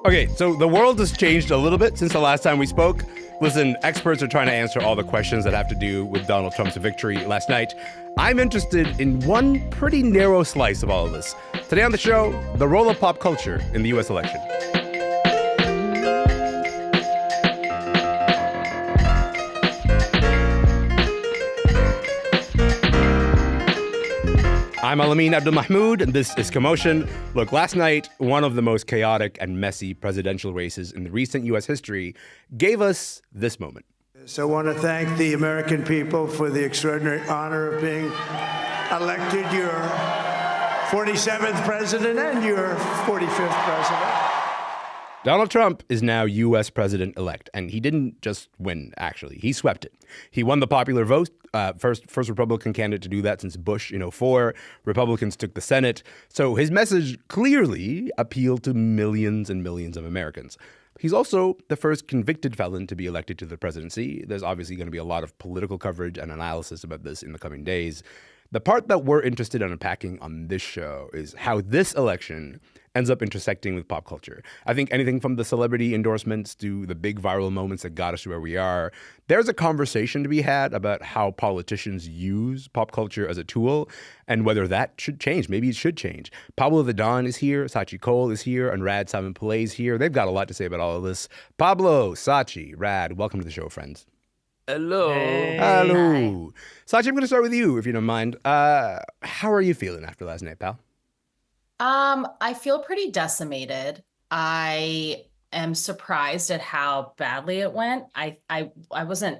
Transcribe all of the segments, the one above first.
Okay, so the world has changed a little bit since the last time we spoke. Listen, experts are trying to answer all the questions that have to do with Donald Trump's victory last night. I'm interested in one pretty narrow slice of all of this. Today on the show, the role of pop culture in the U.S. election. I'm Alamin Abdelmahmoud, and this is Commotion. Look, last night, one of the most chaotic and messy presidential races in recent U.S. history gave us this moment. So I want to thank the American people for the extraordinary honor of being elected your 47th president and your 45th president. Donald Trump is now U.S. president-elect, and he didn't just win, actually. He swept it. He won the popular vote, first Republican candidate to do that since Bush in 2004. Republicans took the Senate. So his message clearly appealed to millions and millions of Americans. He's also the first convicted felon to be elected to the presidency. There's obviously going to be a lot of political coverage and analysis about this in the coming days. The part that we're interested in unpacking on this show is how this election ends up intersecting with pop culture. I think anything from the celebrity endorsements to the big viral moments that got us to where we are, there's a conversation to be had about how politicians use pop culture as a tool and whether that should change. Maybe it should change. Pablo the Don is here, Sachi Cole is here, and Rad Simon Pillay is here. They've got a lot to say about all of this. Pablo, Sachi, Rad, welcome to the show, friends. Hello. Hey. Hello. Sachi, I'm going to start with you, if you don't mind. How are you feeling after last night, pal? I feel pretty decimated. I am surprised at how badly it went. I wasn't,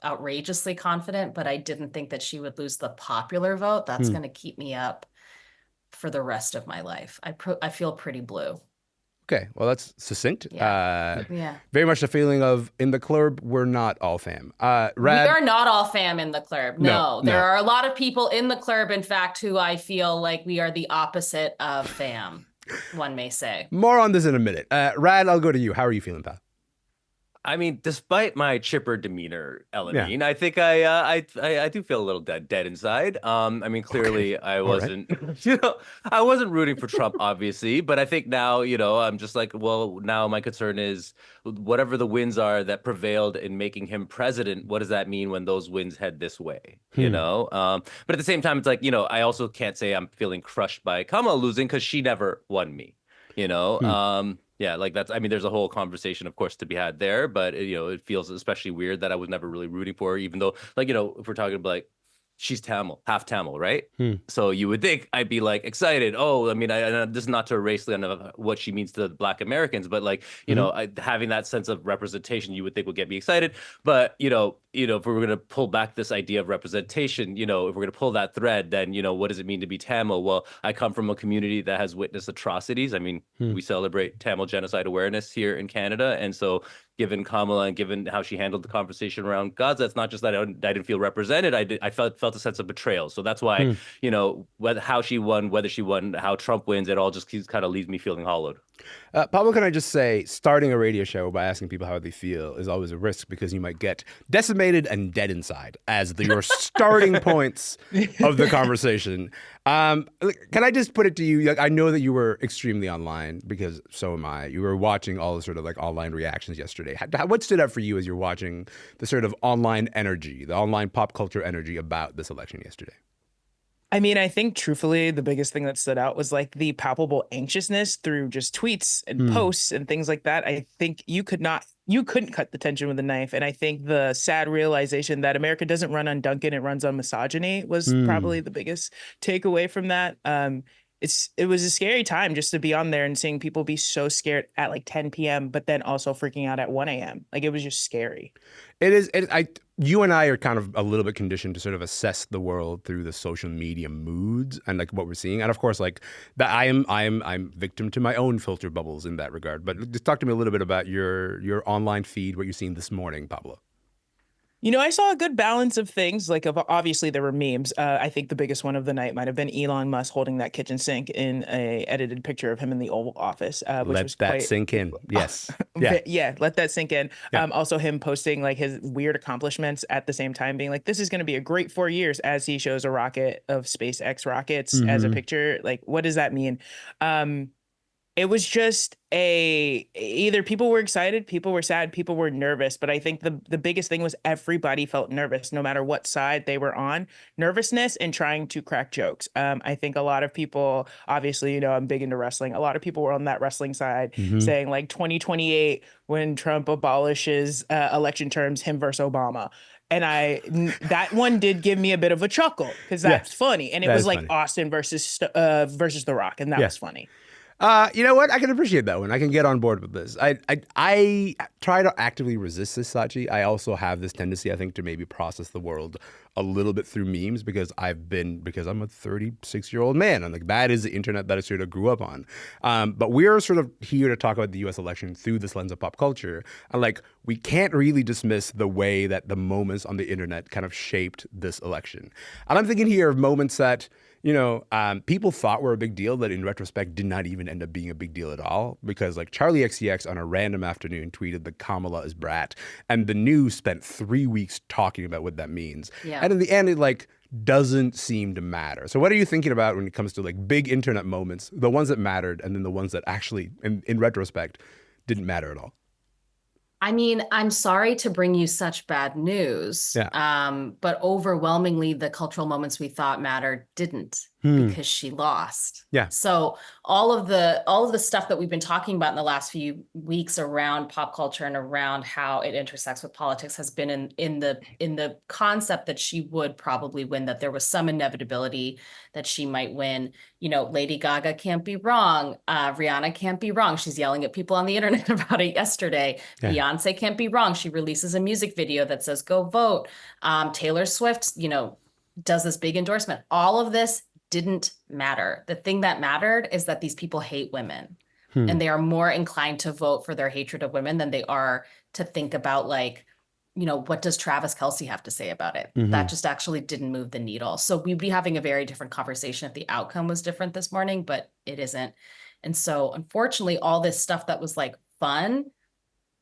outrageously confident, but I didn't think that she would lose the popular vote. That's going to keep me up for the rest of my life. I feel pretty blue. Okay, well, that's succinct. Yeah. Very much the feeling of, in the club, we're not all fam. Rad, We are not all fam in the club. No, there are a lot of people in the club, in fact, who I feel like we are the opposite of fam, one may say. More on this in a minute. Rad, I'll go to you. How are you feeling, pal? I mean, despite my chipper demeanor, Elamine, I think I do feel a little dead inside. I mean, clearly I wasn't, I wasn't rooting for Trump, obviously, but I think now, I'm just like, well, now my concern is whatever the wins are that prevailed in making him president, what does that mean when those wins head this way, But at the same time, it's like, I also can't say I'm feeling crushed by Kamala losing because she never won me, Yeah, like there's a whole conversation, of course, to be had there, but it feels especially weird that I was never really rooting for her, even though, if we're talking about she's Tamil, half Tamil, right? So you would think I'd be excited. Oh, I mean, this is not to erase what she means to Black Americans, but having that sense of representation, you would think would get me excited. But if we were going to pull back this idea of representation, if we're going to pull that thread, then what does it mean to be Tamil? Well, I come from a community that has witnessed atrocities. I mean, we celebrate Tamil genocide awareness here in Canada, and so given Kamala and given how she handled the conversation around Gaza, it's not just that I didn't feel represented. I felt a sense of betrayal. So that's why, whether she won, how Trump wins, it all just kind of leaves me feeling hollowed. Pablo, can I just say, starting a radio show by asking people how they feel is always a risk because you might get decimated and dead inside as your starting points of the conversation. Can I just put it to you? I know that you were extremely online because so am I. You were watching all the sort of online reactions yesterday. What stood out for you as you're watching the sort of online energy, the online pop culture energy about this election yesterday? I mean, I think truthfully, the biggest thing that stood out was the palpable anxiousness through just tweets and posts and things like that. I think you couldn't cut the tension with a knife. And I think the sad realization that America doesn't run on Duncan, it runs on misogyny was probably the biggest takeaway from that. It was a scary time just to be on there and seeing people be so scared at 10 p.m., but then also freaking out at 1 a.m. It was just scary. It is. You and I are kind of a little bit conditioned to sort of assess the world through the social media moods and what we're seeing. And of course, I'm victim to my own filter bubbles in that regard. But just talk to me a little bit about your online feed, what you're seeing this morning, Pablo. I saw a good balance of things. Obviously, there were memes. I think the biggest one of the night might have been Elon Musk holding that kitchen sink in a edited picture of him in the Oval Office. Let that sink in. Yes. Yeah. Let that sink in. Yeah. Also, him posting his weird accomplishments at the same time, being this is going to be a great 4 years as he shows a rocket of SpaceX rockets as a picture. What does that mean? It was just either people were excited, people were sad, people were nervous. But I think the biggest thing was everybody felt nervous, no matter what side they were on. Nervousness and trying to crack jokes. I think a lot of people, obviously, I'm big into wrestling. A lot of people were on that wrestling side saying like 2028, when Trump abolishes election terms, him versus Obama. And that one did give me a bit of a chuckle because that's funny. And it was like funny. Austin versus The Rock, and that was funny. You know what? I can appreciate that one. I can get on board with this. I try to actively resist this, Sachi. I also have this tendency, I think, to maybe process the world a little bit through memes because I'm a 36-year-old man, and like that is the internet that I sort of grew up on. But we're sort of here to talk about the U.S. election through this lens of pop culture, and like we can't really dismiss the way that the moments on the internet kind of shaped this election. And I'm thinking here of moments that people thought were a big deal that in retrospect did not even end up being a big deal at all, because like Charlie XCX on a random afternoon tweeted that Kamala is brat, and the news spent 3 weeks talking about what that means. Yeah. And in the end, it like doesn't seem to matter. So what are you thinking about when it comes to like big internet moments, the ones that mattered and then the ones that actually in retrospect didn't matter at all? I mean, I'm sorry to bring you such bad news, but overwhelmingly the cultural moments we thought mattered didn't because she lost. Yeah. So all of the stuff that we've been talking about in the last few weeks around pop culture and around how it intersects with politics has been in the concept that she would probably win, that there was some inevitability that she might win. Lady Gaga can't be wrong. Rihanna can't be wrong. She's yelling at people on the internet about it yesterday. Yeah. Beyonce can't be wrong. She releases a music video that says, go vote. Taylor Swift, does this big endorsement. All of this didn't matter. The thing that mattered is that these people hate women and they are more inclined to vote for their hatred of women than they are to think about like, what does Travis Kelce have to say about it? That just actually didn't move the needle. So we'd be having a very different conversation if the outcome was different this morning, but it isn't. And so unfortunately, all this stuff that was like fun,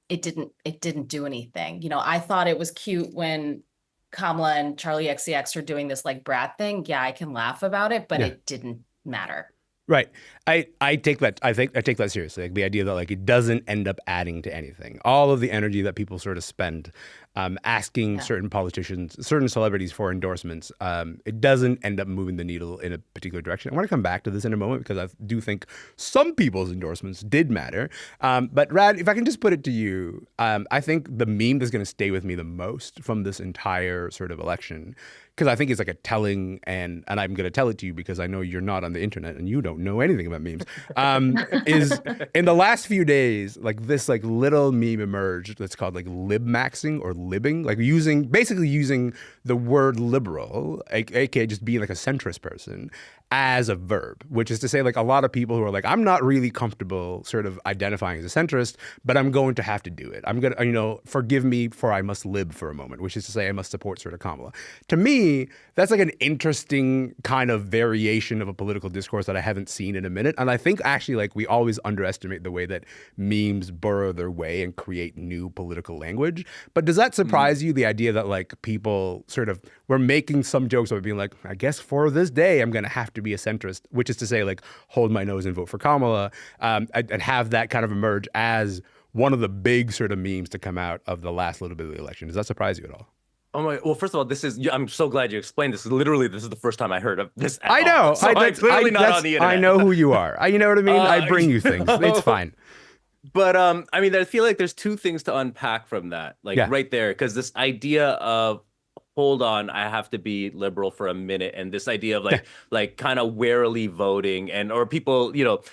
it didn't do anything. I thought it was cute when Kamala and Charlie XCX are doing this like brat thing. Yeah, I can laugh about it, but it didn't matter. Right. I take that. I take that seriously. Like the idea that like it doesn't end up adding to anything. All of the energy that people sort of spend asking certain politicians, certain celebrities for endorsements, it doesn't end up moving the needle in a particular direction. I want to come back to this in a moment because I do think some people's endorsements did matter. But Rad, if I can just put it to you, I think the meme that's going to stay with me the most from this entire sort of election, because I think it's like a telling, and I'm going to tell it to you because I know you're not on the internet and you don't know anything about memes, is in the last few days, like this like little meme emerged that's called like libmaxing or libbing, like basically using the word liberal, aka just being like a centrist person, as a verb, which is to say like a lot of people who are like, I'm not really comfortable sort of identifying as a centrist, but I'm going to have to do it. I'm going to, forgive me for I must lib for a moment, which is to say I must support sort of Kamala. To me, that's like an interesting kind of variation of a political discourse that I haven't seen in a minute. And I think actually like we always underestimate the way that memes burrow their way and create new political language. But does that surprise you, the idea that like people sort of were making some jokes about being like, I guess for this day, I'm going to have to be a centrist, which is to say like hold my nose and vote for Kamala, and have that kind of emerge as one of the big sort of memes to come out of the last little bit of the election. Does that surprise you at all? Oh my! Well, first of all, I'm so glad you explained this. Literally, this is the first time I heard of this. I know. So I'm clearly not on the internet. I know who you are. You know what I mean? I bring you things. It's fine. But I mean, I feel like there's two things to unpack from that, like right there, because this idea of hold on, I have to be liberal for a minute, and this idea of like kind of warily voting, or people,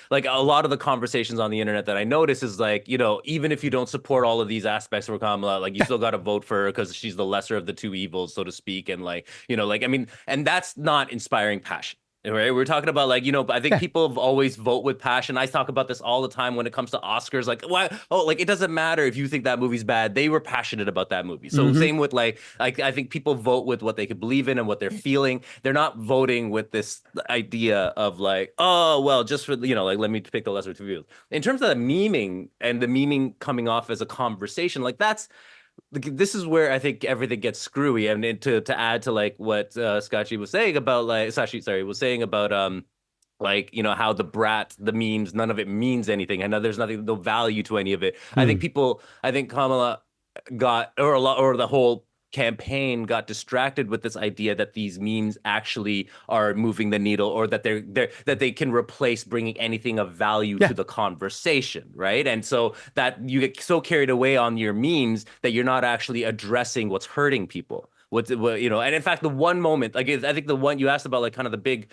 like a lot of the conversations on the internet that I notice is like, even if you don't support all of these aspects for Kamala, like you still got to vote for her because she's the lesser of the two evils, so to speak, and like, I mean, and that's not inspiring passion. Right, we're talking about like, I think people have always vote with passion. I talk about this all the time when it comes to Oscars. Like, why? Oh, like it doesn't matter if you think that movie's bad. They were passionate about that movie. So same with like I think people vote with what they could believe in and what they're feeling. They're not voting with this idea of like, oh, well, just for like let me pick the lesser of two evils. In terms of the memeing and the memeing coming off as a conversation, like this is where I think everything gets screwy. And to add to like what Sachi was saying about like, you know, how the brat, the memes, none of it means anything. I know there's no value to any of it. I think Kamala got, or a lot, or the whole campaign got distracted with this idea that these memes actually are moving the needle, or that they can replace bringing anything of value to the conversation, right? And so that you get so carried away on your memes that you're not actually addressing what's hurting people. What, you know, and in fact, the one moment, like, I think the one you asked about, like, kind of the big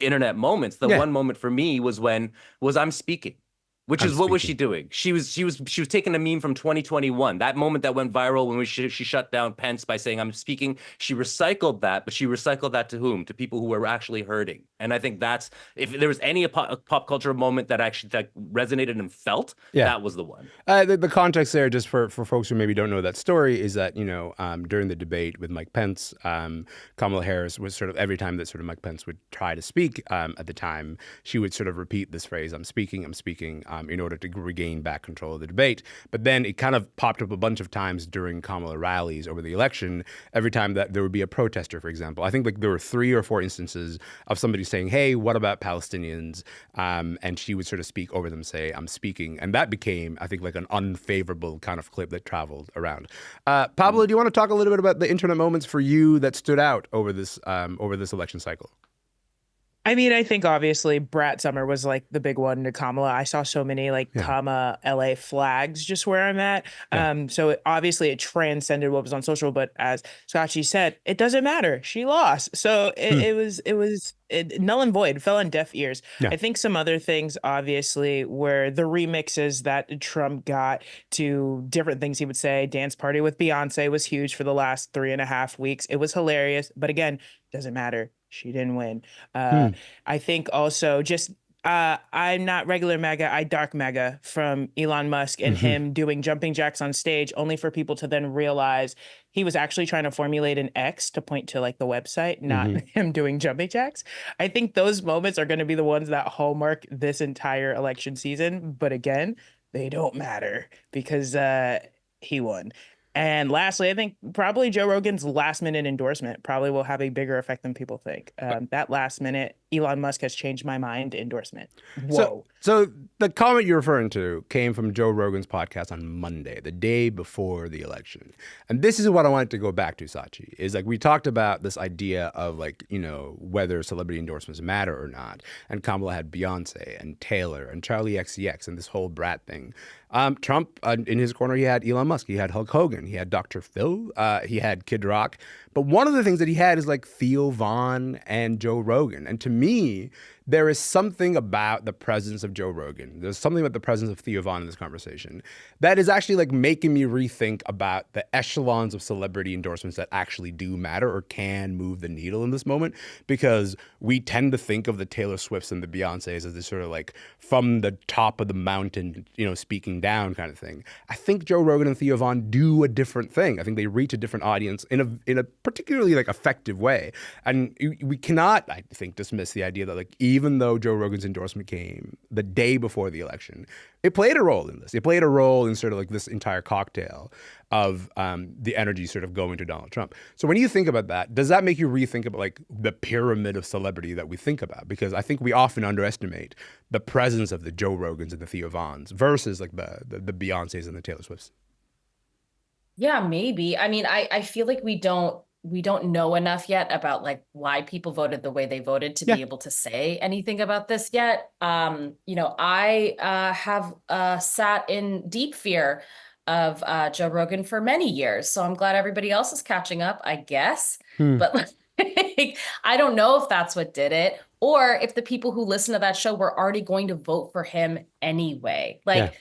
internet moments, the one moment for me was I'm speaking. Which is, what was she doing? She was taking a meme from 2021. That moment that went viral when she shut down Pence by saying, "I'm speaking." She recycled that, but she recycled that to whom? To people who were actually hurting. And I think that's, if there was any pop culture moment that actually resonated and felt, that was the one. The context there, just for folks who maybe don't know that story, is that, you know, during the debate with Mike Pence, Kamala Harris was sort of, every time that sort of Mike Pence would try to speak at the time, she would sort of repeat this phrase, "I'm speaking, I'm speaking." In order to regain back control of the debate. But then it kind of popped up a bunch of times during Kamala rallies over the election, every time that there would be a protester, for example. I think like there were 3 or 4 instances of somebody saying, "Hey, what about Palestinians?" And she would sort of speak over them, say, "I'm speaking." And that became, I think, like an unfavorable kind of clip that traveled around. Pablo, do you want to talk a little bit about the internet moments for you that stood out over this election cycle? I mean, I think obviously Brat Summer was like the big one to Kamala. I saw so many like comma LA flags just where I'm at. So obviously it transcended what was on social, but as Scotchy said, it doesn't matter. She lost. So it was null and void, fell on deaf ears. I think some other things obviously were the remixes that Trump got to different things he would say. Dance Party with Beyonce was huge for the last 3.5 weeks. It was hilarious, but again, doesn't matter. She didn't win. I think also just I'm not regular MAGA, I dark MAGA from Elon Musk and him doing jumping jacks on stage, only for people to then realize he was actually trying to formulate an X to point to like the website, not him doing jumping jacks. I think those moments are going to be the ones that hallmark this entire election season. But again, they don't matter because he won. And lastly, I think probably Joe Rogan's last minute endorsement probably will have a bigger effect than people think. That last minute, Elon Musk has changed my mind endorsement. Whoa. So the comment you're referring to came from Joe Rogan's podcast on Monday, the day before the election. And this is what I wanted to go back to, Sachi, is like we talked about this idea of like, you know, whether celebrity endorsements matter or not. And Kamala had Beyonce and Taylor and Charlie XCX and this whole brat thing. Trump, in his corner, he had Elon Musk, he had Hulk Hogan, he had Dr. Phil, he had Kid Rock. But one of the things that he had is like Theo Von and Joe Rogan. And to me, there is something about the presence of Joe Rogan. There's something about the presence of Theo Von in this conversation that is actually like making me rethink about the echelons of celebrity endorsements that actually do matter or can move the needle in this moment. Because we tend to think of the Taylor Swifts and the Beyoncés as this sort of like from the top of the mountain, you know, speaking down kind of thing. I think Joe Rogan and Theo Von do a different thing. I think they reach a different audience in a particularly like effective way. And we cannot, I think, dismiss the idea that like even though Joe Rogan's endorsement came the day before the election, it played a role in this. It played a role in sort of like this entire cocktail of the energy sort of going to Donald Trump. So when you think about that, does that make you rethink about like the pyramid of celebrity that we think about? Because I think we often underestimate the presence of the Joe Rogans and the Theo Vons versus like the Beyoncés and the Taylor Swifts. Yeah, maybe. I mean, I feel like we don't know enough yet about like why people voted the way they voted to be able to say anything about this yet. You know, I have sat in deep fear of Joe Rogan for many years, so I'm glad everybody else is catching up, I guess. But like, I don't know if that's what did it, or if the people who listen to that show were already going to vote for him anyway. Like,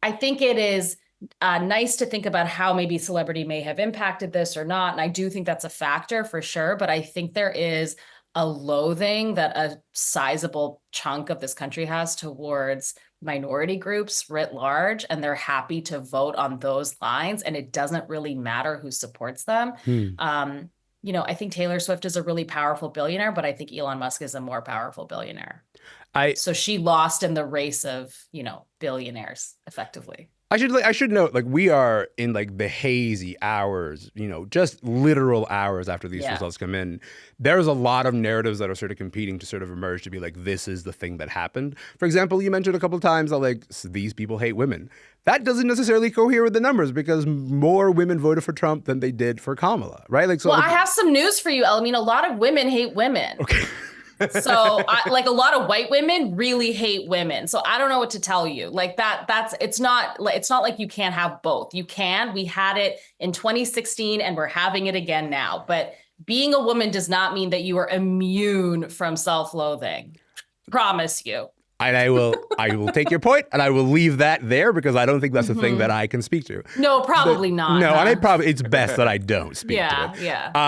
I think it is nice to think about how maybe celebrity may have impacted this or not. And I do think that's a factor for sure. But I think there is a loathing that a sizable chunk of this country has towards minority groups writ large. And they're happy to vote on those lines. And it doesn't really matter who supports them. You know, I think Taylor Swift is a really powerful billionaire, but I think Elon Musk is a more powerful billionaire. So she lost in the race of, you know, billionaires effectively. I should note, like, we are in like the hazy hours, just literal hours after these results come in. There's a lot of narratives that are sort of competing to sort of emerge to be like, this is the thing that happened. For example, you mentioned a couple of times that like these people hate women. That doesn't necessarily cohere with the numbers because more women voted for Trump than they did for Kamala, right? Like, so well, I have some news for you, Elamine. A lot of women hate women. Okay. So like a lot of white women really hate women. So I don't know what to tell you. Like it's not like you can't have both. You can. We had it in 2016 and we're having it again now. But being a woman does not mean that you are immune from self-loathing. Promise you. And I will take your point, and I will leave that there because I don't think that's a thing that I can speak to. No, probably not. No, huh? and it's best that I don't speak to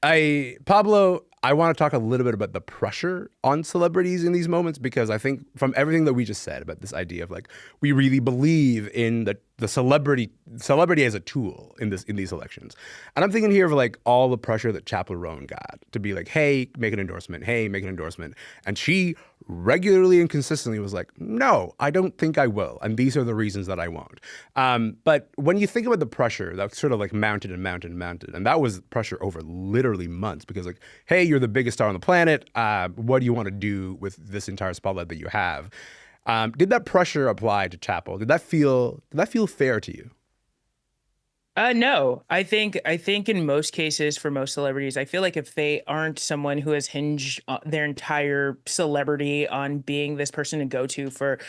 it. Pablo, I want to talk a little bit about the pressure on celebrities in these moments, because I think from everything that we just said about this idea of like, we really believe in the celebrity as a tool in these elections. And I'm thinking here of like all the pressure that Chappell Roan got to be like, hey, make an endorsement. Hey, make an endorsement. And she regularly and consistently was like, no, I don't think I will. And these are the reasons that I won't. But when you think about the pressure that sort of like mounted and mounted and mounted, and that was pressure over literally months, because like, hey, you're the biggest star on the planet. What do you want to do with this entire spotlight that you have? Did that pressure apply to Chappell? Did that feel fair to you? No, I think in most cases for most celebrities, I feel like if they aren't someone who has hinged their entire celebrity on being this person to go to for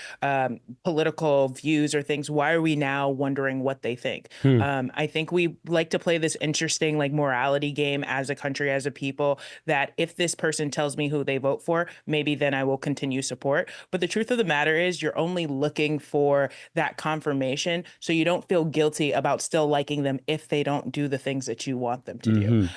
political views or things, why are we now wondering what they think? I think we like to play this interesting like morality game as a country, as a people, that if this person tells me who they vote for, maybe then I will continue support. But the truth of the matter is you're only looking for that confirmation so you don't feel guilty about still liking them if they don't do the things that you want them to do.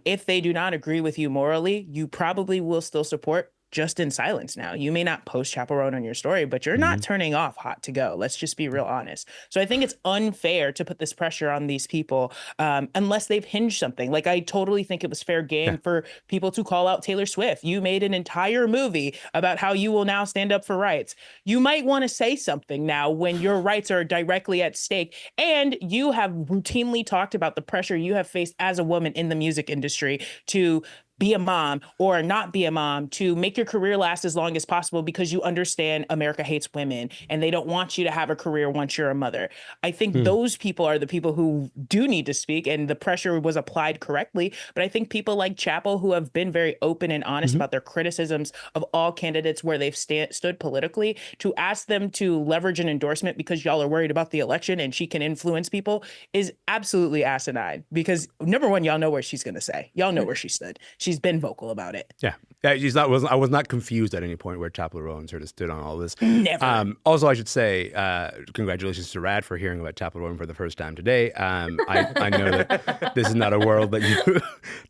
If they do not agree with you morally, you probably will still support, just in silence now. You may not post Chappell Roan on your story, but you're not turning off Hot to Go. Let's just be real honest. So I think it's unfair to put this pressure on these people unless they've hinged something. Like, I totally think it was fair game for people to call out Taylor Swift. You made an entire movie about how you will now stand up for rights. You might want to say something now when your rights are directly at stake. And you have routinely talked about the pressure you have faced as a woman in the music industry to be a mom or not be a mom, to make your career last as long as possible because you understand America hates women and they don't want you to have a career once you're a mother. I think those people are the people who do need to speak, and the pressure was applied correctly. But I think people like Chappell, who have been very open and honest about their criticisms of all candidates where they've stood politically, to ask them to leverage an endorsement because y'all are worried about the election and she can influence people is absolutely asinine. Because number one, y'all know where she's going to say. Y'all know where she stood. She's been vocal about it. Yeah, I was not confused at any point where Chappell Roan sort of stood on all this. Never. Also, I should say, congratulations to Rad for hearing about Chappell Roan for the first time today. I know that this is not a world that you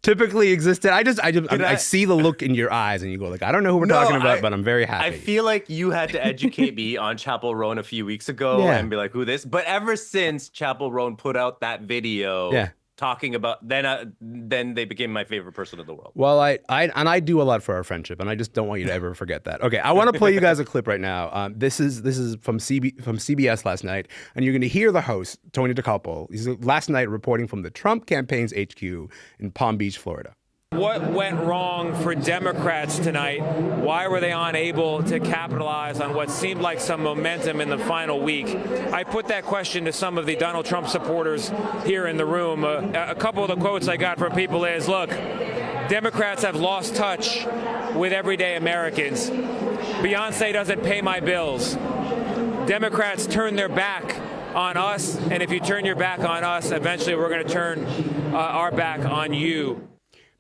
typically exist in. I see the look in your eyes, and you go like, I don't know who we're talking about, but I'm very happy. I feel like you had to educate me on Chappell Roan a few weeks ago and be like, who this? But ever since Chappell Roan put out that video, talking about, then they became my favorite person in the world. Well, I do a lot for our friendship, and I just don't want you to ever forget that. Okay, I want to play you guys a clip right now. This is from CBS last night, and you're going to hear the host, Tony Dokoupil. He's last night reporting from the Trump campaign's HQ in Palm Beach, Florida. What went wrong for Democrats tonight? Why were they unable to capitalize on what seemed like some momentum in the final week? I put that question to some of the Donald Trump supporters here in the room. A couple of the quotes I got from people is, look, Democrats have lost touch with everyday Americans. Beyonce doesn't pay my bills. Democrats turn their back on us, and if you turn your back on us, eventually we're going to turn our back on you.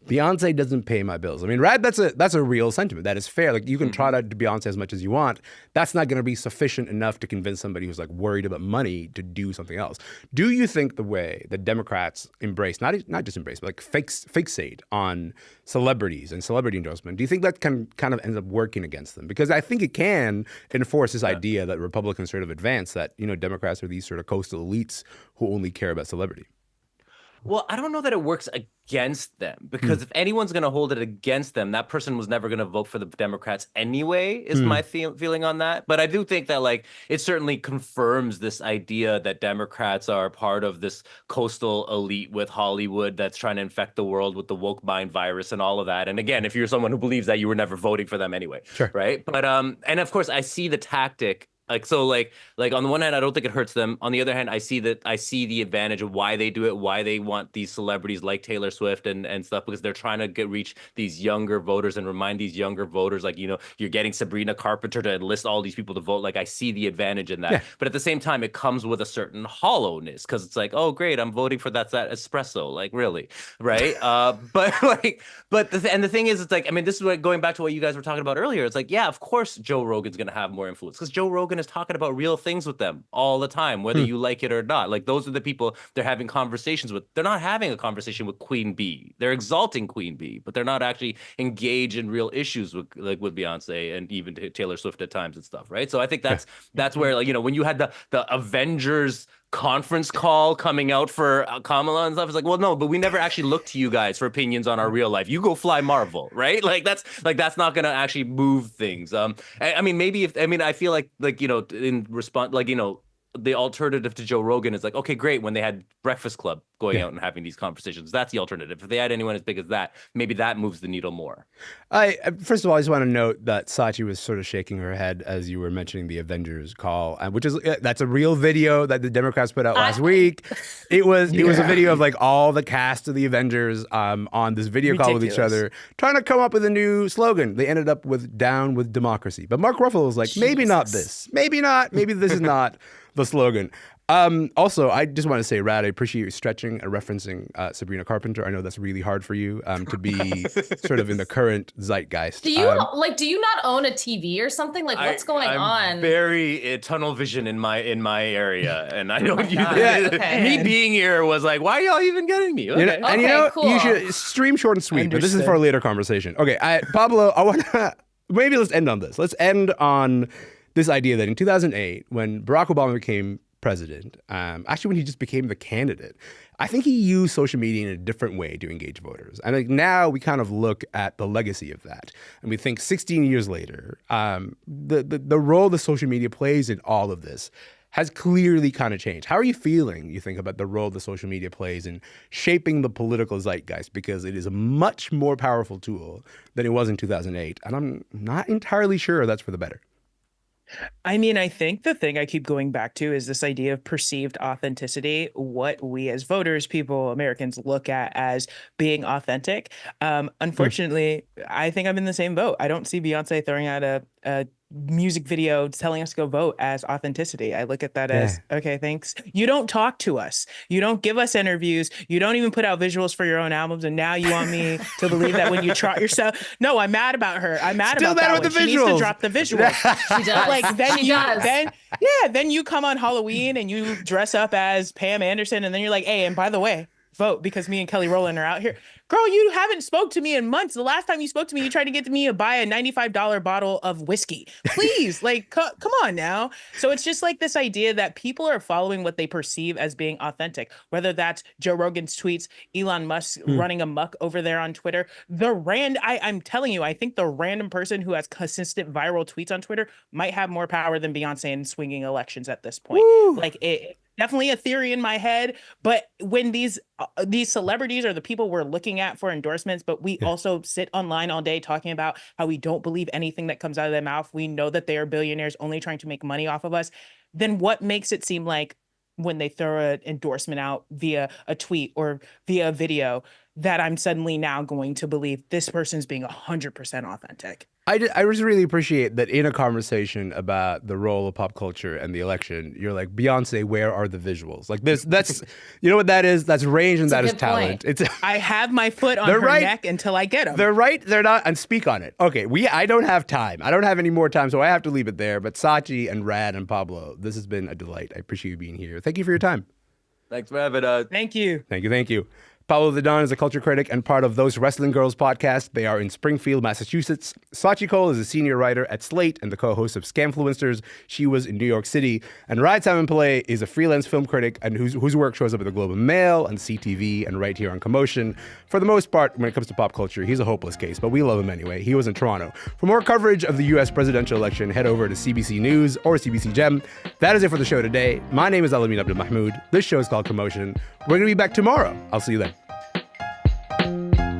Beyonce doesn't pay my bills. I mean, Rad, that's a real sentiment. That is fair. Like, you can try to do Beyonce as much as you want. That's not going to be sufficient enough to convince somebody who's like worried about money to do something else. Do you think the way that Democrats embrace, not just embrace, but like fixate on celebrities and celebrity endorsement, do you think that can kind of end up working against them? Because I think it can enforce this idea that Republicans sort of advance that, Democrats are these sort of coastal elites who only care about celebrity. Well, I don't know that it works against them, because if anyone's going to hold it against them, that person was never going to vote for the Democrats anyway, is my feeling on that. But I do think that, like, it certainly confirms this idea that Democrats are part of this coastal elite with Hollywood that's trying to infect the world with the woke mind virus and all of that. And again, if you're someone who believes that, you were never voting for them anyway. Sure. Right. But and of course, I see the tactic. Like, so like on the one hand, I don't think it hurts them. On the other hand, I see the advantage of why they do it, why they want these celebrities like Taylor Swift and stuff, because they're trying to reach these younger voters and remind these younger voters, like, you know, you're getting Sabrina Carpenter to enlist all these people to vote. Like, I see the advantage in that. Yeah. But at the same time, it comes with a certain hollowness, because it's like, oh, great, I'm voting for that espresso. Like, really, right? But the thing is, it's like, I mean, this is what, going back to what you guys were talking about earlier. It's like, yeah, of course, Joe Rogan's going to have more influence, because Joe Rogan is talking about real things with them all the time, whether you like it or not. Like, those are the people they're having conversations with. They're not having a conversation with Queen Bee. They're exalting Queen Bee, but they're not actually engaged in real issues with Beyonce and even Taylor Swift at times and stuff, right? So I think that's where, like, you know, when you had the Avengers conference call coming out for Kamala and stuff, it's like, well, no, but we never actually look to you guys for opinions on our real life. You go fly Marvel, right? Like, that's not going to actually move things. I mean, I feel like, you know, in response, like, you know, the alternative to Joe Rogan is like, okay, great, when they had Breakfast Club going out and having these conversations, that's the alternative. If they had anyone as big as that, maybe that moves the needle more. First of all, I just want to note that Sachi was sort of shaking her head as you were mentioning the Avengers call, which is, that's a real video that the Democrats put out last week. It was a video of, like, all the cast of the Avengers on this video call with each other, trying to come up with a new slogan. They ended up with "Down with Democracy." But Mark Ruffalo was like, maybe not this, maybe not, maybe this is not the slogan. Also, I just want to say, Rad, I appreciate you stretching and referencing Sabrina Carpenter. I know that's really hard for you to be sort of in the current zeitgeist. Do you do you not own a TV or something? Like, what's going on? Very tunnel vision in my area, and I don't. Okay. Me being here was like, why are y'all even getting me? Okay. You know, and you know, cool. you should stream short and sweet. But this is for a later conversation. Okay, Pablo, I want to maybe let's end on this. Let's end on this idea that in 2008, when Barack Obama became president, actually when he just became the candidate, I think he used social media in a different way to engage voters. And like, now we kind of look at the legacy of that, and we think 16 years later, the role that social media plays in all of this has clearly kind of changed. How are you feeling, you think, about the role that social media plays in shaping the political zeitgeist? Because it is a much more powerful tool than it was in 2008. And I'm not entirely sure that's for the better. I mean, I think the thing I keep going back to is this idea of perceived authenticity, what we as voters, people, Americans look at as being authentic. Unfortunately, I think I'm in the same boat. I don't see Beyonce throwing out a music video telling us to go vote as authenticity. I look at that as, okay, thanks. You don't talk to us. You don't give us interviews. You don't even put out visuals for your own albums. And now you want me to believe that when you trot yourself. No, I'm mad about her. I'm mad Still about mad that with one. the She needs visuals. to drop the visuals. She does. Like, then She does. then you come on Halloween and you dress up as Pam Anderson, and then you're like, hey, and by the way, vote because me and Kelly Rowland are out here. Girl, you haven't spoke to me in months. The last time you spoke to me, you tried to get me to buy a $95 bottle of whiskey. Please, like, come on now. So it's just like this idea that people are following what they perceive as being authentic, whether that's Joe Rogan's tweets, Elon Musk running amok over there on Twitter. I'm telling you, I think the random person who has consistent viral tweets on Twitter might have more power than Beyonce in swinging elections at this point. Like, definitely a theory in my head, but when these celebrities are the people we're looking at for endorsements, but we also sit online all day talking about how we don't believe anything that comes out of their mouth. We know that they are billionaires only trying to make money off of us. Then what makes it seem like when they throw an endorsement out via a tweet or via a video that I'm suddenly now going to believe this person's being 100% authentic? I just really appreciate that in a conversation about the role of pop culture and the election, you're like, Beyonce, where are the visuals? Like, that's, you know what that is? That's range and that is talent. Point. I have my foot on her neck until I get them. They're right, they're not, and speak on it. Okay, I don't have time. I don't have any more time, so I have to leave it there. But Sachi and Rad and Pablo, this has been a delight. I appreciate you being here. Thank you for your time. Thanks for having us. Thank you. Thank you. Paolo the Don is a culture critic and part of Those Wrestling Girls podcast. They are in Springfield, Massachusetts. Sachi Cole is a senior writer at Slate and the co-host of Scamfluencers. She was in New York City. And Ryan Simon Pillay is a freelance film critic and whose work shows up at the Globe and Mail and CTV and right here on Commotion. For the most part, when it comes to pop culture, he's a hopeless case, but we love him anyway. He was in Toronto. For more coverage of the U.S. presidential election, head over to CBC News or CBC Gem. That is it for the show today. My name is Alamin Abdel Mahmoud. This show is called Commotion. We're going to be back tomorrow. I'll see you then.